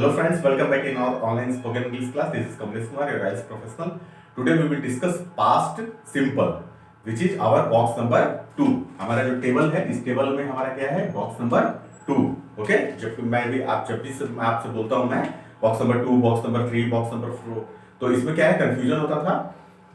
Hello friends, welcome back in our online spoken English class. This is Kamlesh Kumar, your IELTS professional. Today we will discuss past simple, which is our box number 2. हमारा जो table है, इस table में हमारा क्या है? Box number 2. Okay, जब मैं आपसे बोलता हूँ मैं box number 2, box number 3, box number 4, तो इसमें क्या है, कंफ्यूजन होता था.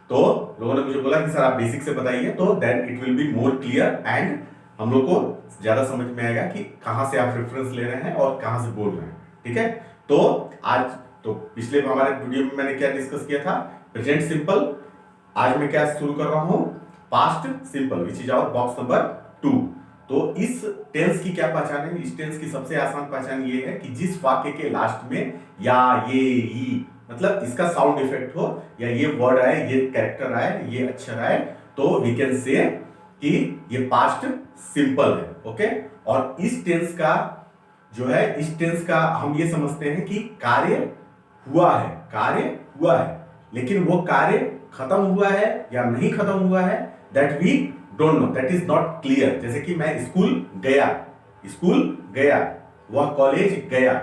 तो लोगों ने मुझे बोला कि सर आप बेसिक से बताइए, तो then it will be more clear and हम लोग को ज्यादा समझ में आएगा कि कहां से आप रेफरेंस ले रहे हैं और कहां से बोल रहे हैं. ठीक है, तो आज तो पिछले हमारे वीडियो में मैंने क्या डिस्कस किया था? Present simple. आज मैं क्या शुरू कर रहा हूं? Past simple, which is our box number 2. तो इस टेंस की क्या पहचान है? इस टेंस की सबसे आसान पहचान ये है कि जिस वाक्य के लास्ट में या, ये, ई, मतलब इसका साउंड इफेक्ट हो, या ये वर्ड आए, ये कैरेक्टर आए, ये अक्षर आए, तो वी कैन से कि ये पास्ट सिंपल है. ओके, और इस टेंस का जो है, इस टेंस का हम ये समझते हैं कि कार्य हुआ है, लेकिन वो कार्य खत्म हुआ है या नहीं खत्म हुआ है, that we don't know, that is not clear. जैसे कि मैं स्कूल गया, वह कॉलेज गया.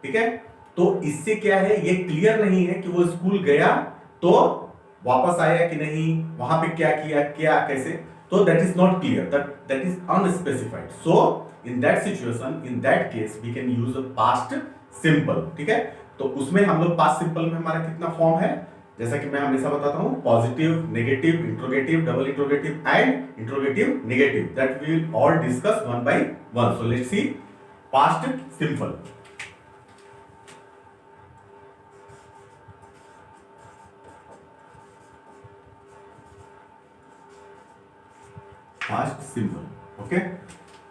ठीक है, तो इससे क्या है, ये क्लियर नहीं है कि वो स्कूल गया तो वापस आया कि नहीं, वहां पे क्या किया, क्या कैसे, तो that is not clear, that is unspecified. So in that situation, in that case we can use a past simple. ठीक है, तो उसमें हम लोग पास्ट सिंपल में हमारा कितना फॉर्म है, जैसा कि मैं हमेशा बताता हूं, positive, negative, interrogative, double interrogative and interrogative negative. That we will all discuss one by one. So let's see past simple. Past simple. Okay,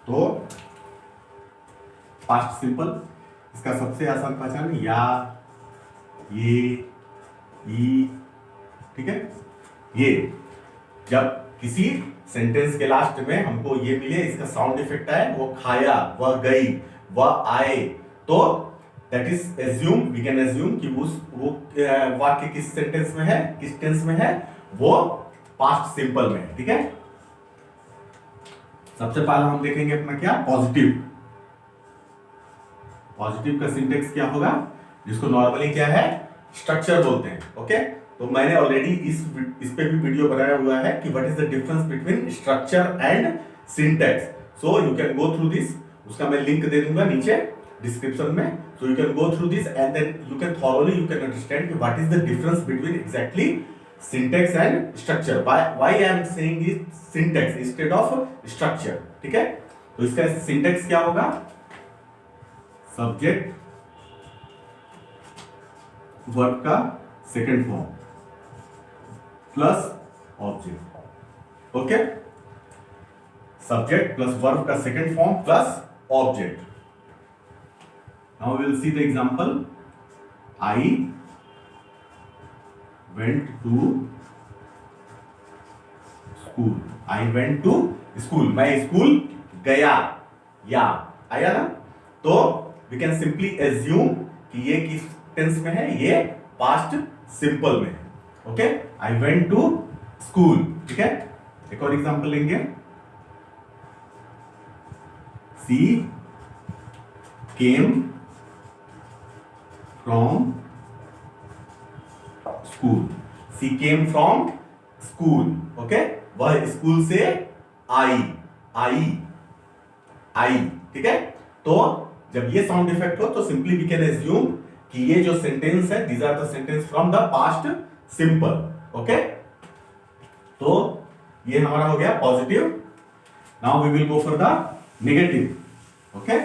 तो पास्ट सिंपल, इसका सबसे आसान पहचान या, ये, ई. ठीक है, ये जब किसी सेंटेंस के लास्ट में हमको ये मिले, इसका साउंड इफेक्ट आए, वो खाया, वह गई, वह आए, तो that is assume, we can assume कि वो वाक्य किस सेंटेंस में है, किस टेंस में है, वो पास्ट सिंपल में है. ठीक है, सबसे पहले हम देखेंगे अपना क्या, पॉजिटिव. पॉजिटिव का सिंटेक्स क्या होगा, जिसको नॉर्मली क्या है, स्ट्रक्चर बोलते हैं. ओके, तो मैंने ऑलरेडी इस पे भी वीडियो बनाया हुआ है कि what is the difference between structure and syntax. So you can go through this, उसका मैं लिंक दे दूंगा नीचे डिस्क्रिप्शन में. So you can go through this and then you can thoroughly you can understand कि what is the difference between exactly syntax and structure. Why I am saying this syntax instead of structure. ठीक है, तो इसका syntax क्या होगा, subject verb का second form plus object. Okay, subject plus verb का second form plus object. Now we will see the example. I went to school. I went to school, मैं school गया, या आया ना, तो वी कैन सिंपली एज्यूम कि ये किस टेंस में है, ये पास्ट सिंपल में है. Okay, I went to school. ठीक है, एक और एग्जांपल लेंगे. She came from school. She came from school. Okay, वह स्कूल से आई. ठीक है, तो जब ये साउंड इफेक्ट हो तो सिंपली वी कैन एज्यूम कि ये जो सेंटेंस है, these are the sentence from the past simple. Okay, तो ये हमारा हो गया positive. Now we will go for the negative. Okay,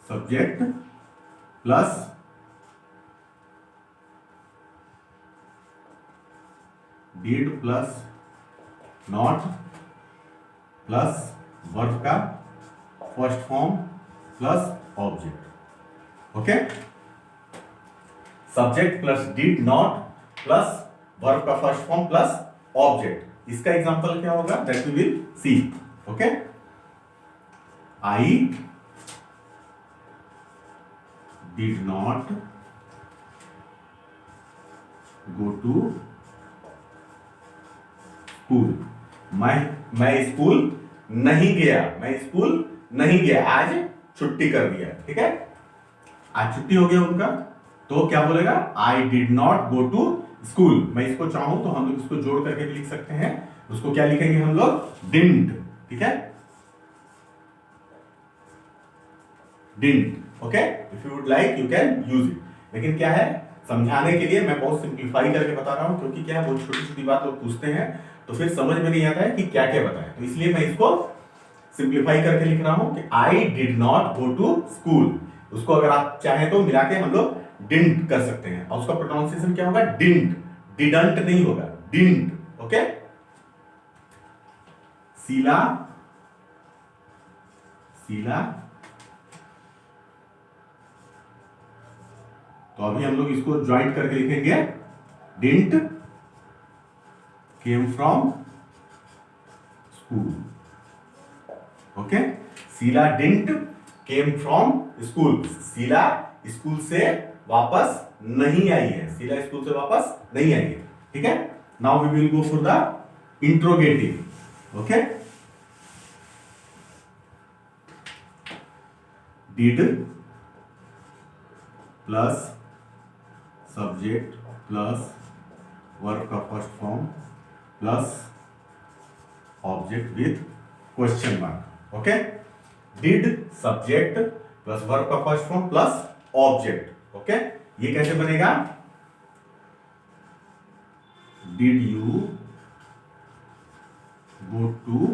subject plus did plus not plus verb का first form plus object. Okay, subject plus did not plus verb का first form plus object. इसका example क्या होगा, that we will see. Okay, I did not go to school. मैं school नहीं गया, आज छुट्टी कर दिया, ठीक है, आज छुट्टी हो गया उनका, तो क्या बोलेगा, I did not go to school. मैं इसको चाहूं तो हम लोग इसको जोड़ करके भी लिख सकते हैं, उसको क्या लिखेंगे हम लोग, डिडंट, ठीक है, didn't, okay. If you would like you can use it, लेकिन क्या है, समझाने के लिए मैं बहुत सिंप्लीफाई करके बता रहा हूं, क्योंकि क्या है, बहुत छोटी छोटी बात लोग पूछते हैं तो फिर समझ में नहीं आता है कि क्या क्या बताएं, तो इसलिए मैं इसको सिंप्लीफाई करके लिख रहा हूं कि I did not go to school. उसको अगर आप चाहें तो मिला के हम लोग डिडंट कर सकते हैं, और उसका प्रोनाउंसिएशन क्या होगा, डिडंट, डिडंट नहीं होगा, डिडंट, ओके। शीला, शीला, तो अभी हम लोग इसको ज्वाइंट करके लिखेंगे, didn't came from school, okay. Sheela didn't came from school, Sheela school से वापस नहीं आई है, शीला स्कूल से वापस नहीं आई है, ठीक है। Now we will go for the interrogative, okay. Did plus subject plus verb का first form plus object with question mark, okay. Did subject plus verb का first form plus object, okay. ये कैसे बनेगा, did you go to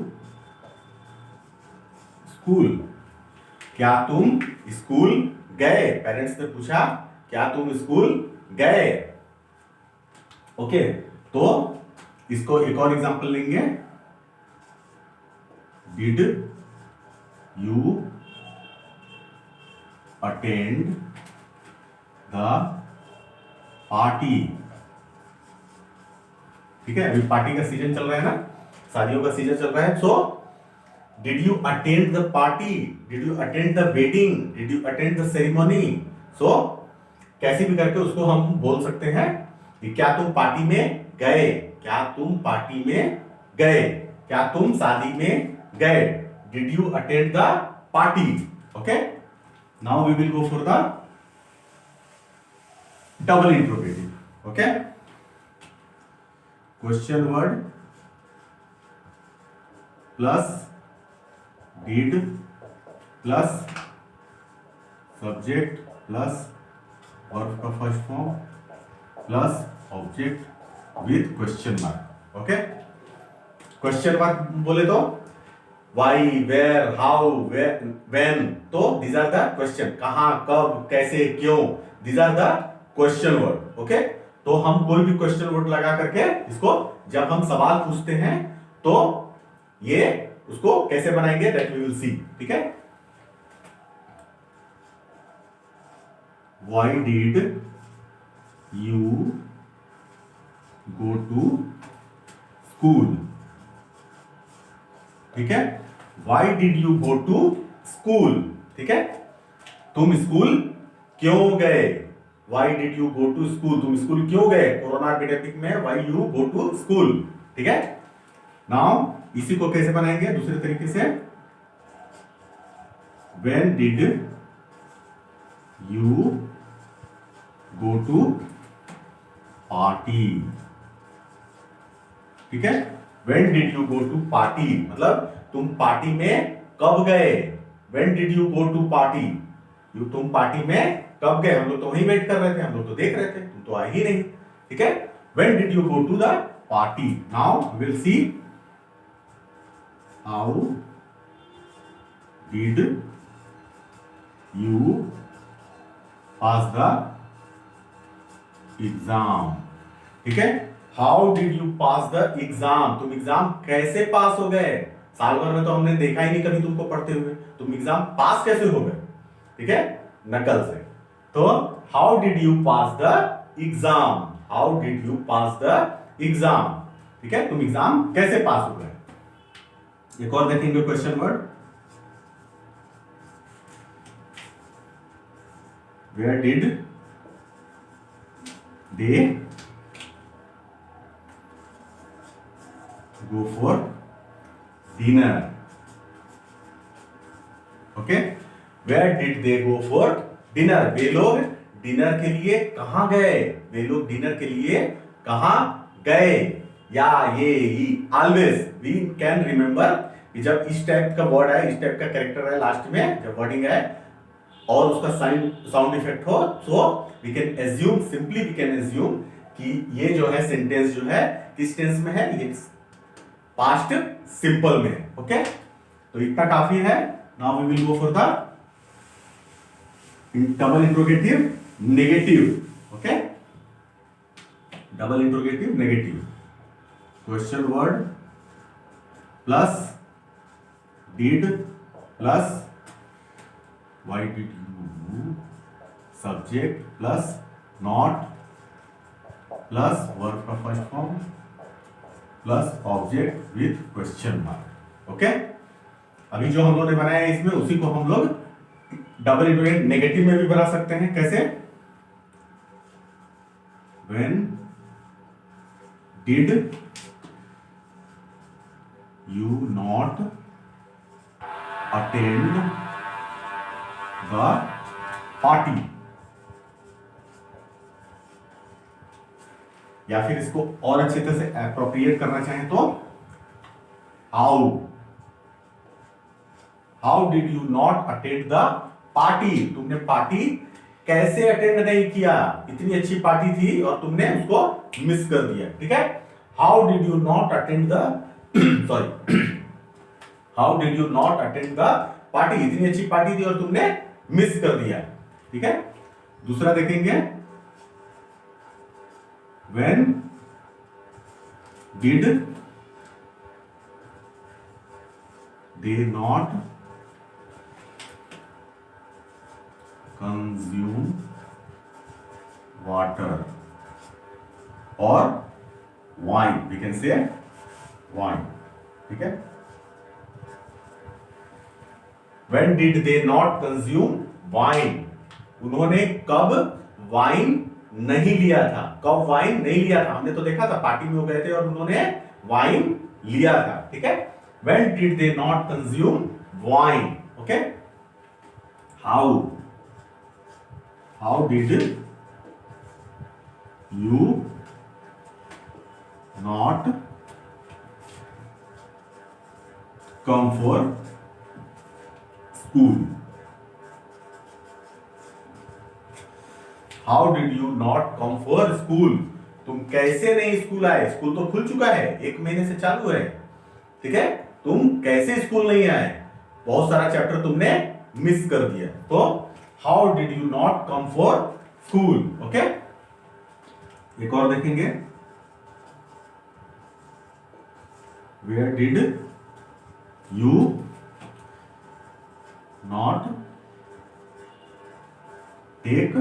school, क्या तुम school गए, parents ने पूछा क्या तुम स्कूल गए, ओके। तो इसको एक और एग्जांपल लेंगे, did you attend the party, ठीक है, अभी पार्टी का सीजन चल रहा है ना, शादियों का सीजन चल रहा है, so did you attend the party, did you attend the wedding, did you attend the ceremony, so कैसे भी करके उसको हम बोल सकते हैं कि क्या तुम पार्टी में गए, क्या तुम पार्टी में गए, क्या तुम शादी में गए, did you attend the party, okay. Now we will go for the double interrogative, okay. Question word plus did plus subject plus verb का first form plus object with question mark, okay. Question mark बोले तो why, where, how, when, तो these are the question, कहां, कब, कैसे, क्यों, these are the question word, okay. तो हम कोई भी क्वेश्चन वर्ड लगा करके इसको जब हम सवाल पूछते हैं तो ये उसको कैसे बनाएंगे, दैट वी विल सी, ठीक है। Why did you go to school, ठीक है, Why did you go to school, ठीक है, तुम स्कूल क्यों गए, Why did you go to school, तुम स्कूल क्यों गए, कोरोना एपिडेमिक में Why you go to school, ठीक है। नाउ इसी को कैसे बनाएंगे दूसरे तरीके से, When did you go to party, ठीक है। When did you go to party, मतलब तुम पार्टी में कब गए, When did you go to party, तुम पार्टी में कब गए, हम लोग तो वहीं वेट कर रहे थे, हम लोग तो देख रहे थे, तुम तो आए ही नहीं, ठीक है। When did you go to the party, now we will see how did you pass the exam, ठीक है। How did you pass the exam, तुम एग्जाम कैसे पास हो गए, साल भर में तो हमने देखा ही नहीं कभी तुमको पढ़ते हुए, तुम एग्जाम पास कैसे हो गए, ठीक है, नकल से। तो how did you pass the exam, how did you pass the exam, ठीक है, तुम एग्जाम कैसे पास हो गए। एक और देखेंगे question word, where did they go for dinner, okay। Where did they go for dinner, वे लोग डिनर के लिए कहां गए, वे लोग डिनर के लिए कहां गए। या ये ऑलवेज वी कैन रिमेंबर कि जब इस टाइप का वर्ड है, इस टाइप का कैरेक्टर है लास्ट में, जब वर्डिंग है और उसका साउंड इफेक्ट हो, so we can assume, simply we can assume कि ये जो है सेंटेंस जो है किस टेंस में है, ये पास्ट सिंपल में है। ओके, तो इतना काफी है। Now we will go for the double interrogative negative. Okay, double interrogative negative, question word plus did plus why did you, subject plus not plus verb का first form plus object with question mark. Okay, अभी जो हम लोग ने बनाया है इसमें उसी को हम लोग डबल इंट्रोगेटिव नेगेटिव में भी बना सकते हैं। कैसे? when did you not attend the party, या फिर इसको और अच्छे तरह से एप्रोप्रिएट करना चाहें तो how did you not attend the party, तुमने पार्टी कैसे अटेंड नहीं किया, इतनी अच्छी पार्टी थी और तुमने उसको मिस कर दिया। ठीक है, how did you not attend the sorry how did you not attend the party, इतनी अच्छी पार्टी थी और तुमने मिस कर दिया। ठीक है, दूसरा देखेंगे when did they not consume water or wine, we can say wine। ठीक है, when did they not consume wine, उन्होंने कब वाइन नहीं लिया था, कब वाइन नहीं लिया था। हमने तो देखा था पार्टी में हो गए थे और उन्होंने वाइन लिया था। ठीक है, when did they not consume wine, okay, how did you not come for school, how did you not come for school, तुम कैसे नहीं स्कूल आए, स्कूल तो खुल चुका है, 1 महीने से चालू है। ठीक है, तुम कैसे स्कूल नहीं आए, बहुत सारा चैप्टर तुमने मिस कर दिया। तो how did you not come for school. Okay, एक और देखेंगे where did you not take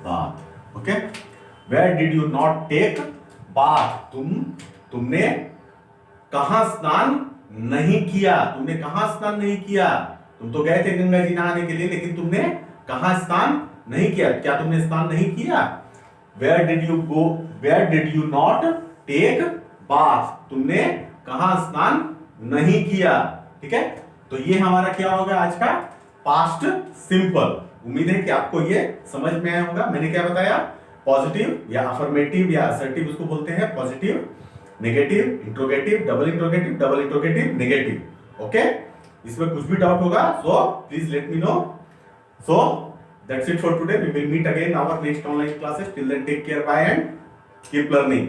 bath. Okay, where did you not take bath, तुमने कहां स्नान नहीं किया, तुमने कहां स्नान नहीं किया, तुम तो गए थे गंगा जी नहाने के लिए लेकिन तुमने कहां स्नान नहीं किया, क्या तुमने स्नान नहीं किया। Where did you go, where did you not take bath, तुमने कहां स्नान नहीं किया। ठीक है, तो ये हमारा क्या होगा आज का पास्ट सिंपल। उम्मीद है कि आपको ये समझ में आया होगा। मैंने क्या बताया, पॉजिटिव या अफर्मेटिव या असर्टिव उसको बोलते हैं, positive, negative, interrogative, double interrogative, negative. Okay, इसमें कुछ भी डाउट होगा so please let me know. So that's it for today, we will meet again our next online classes. Till then take care, bye and keep learning.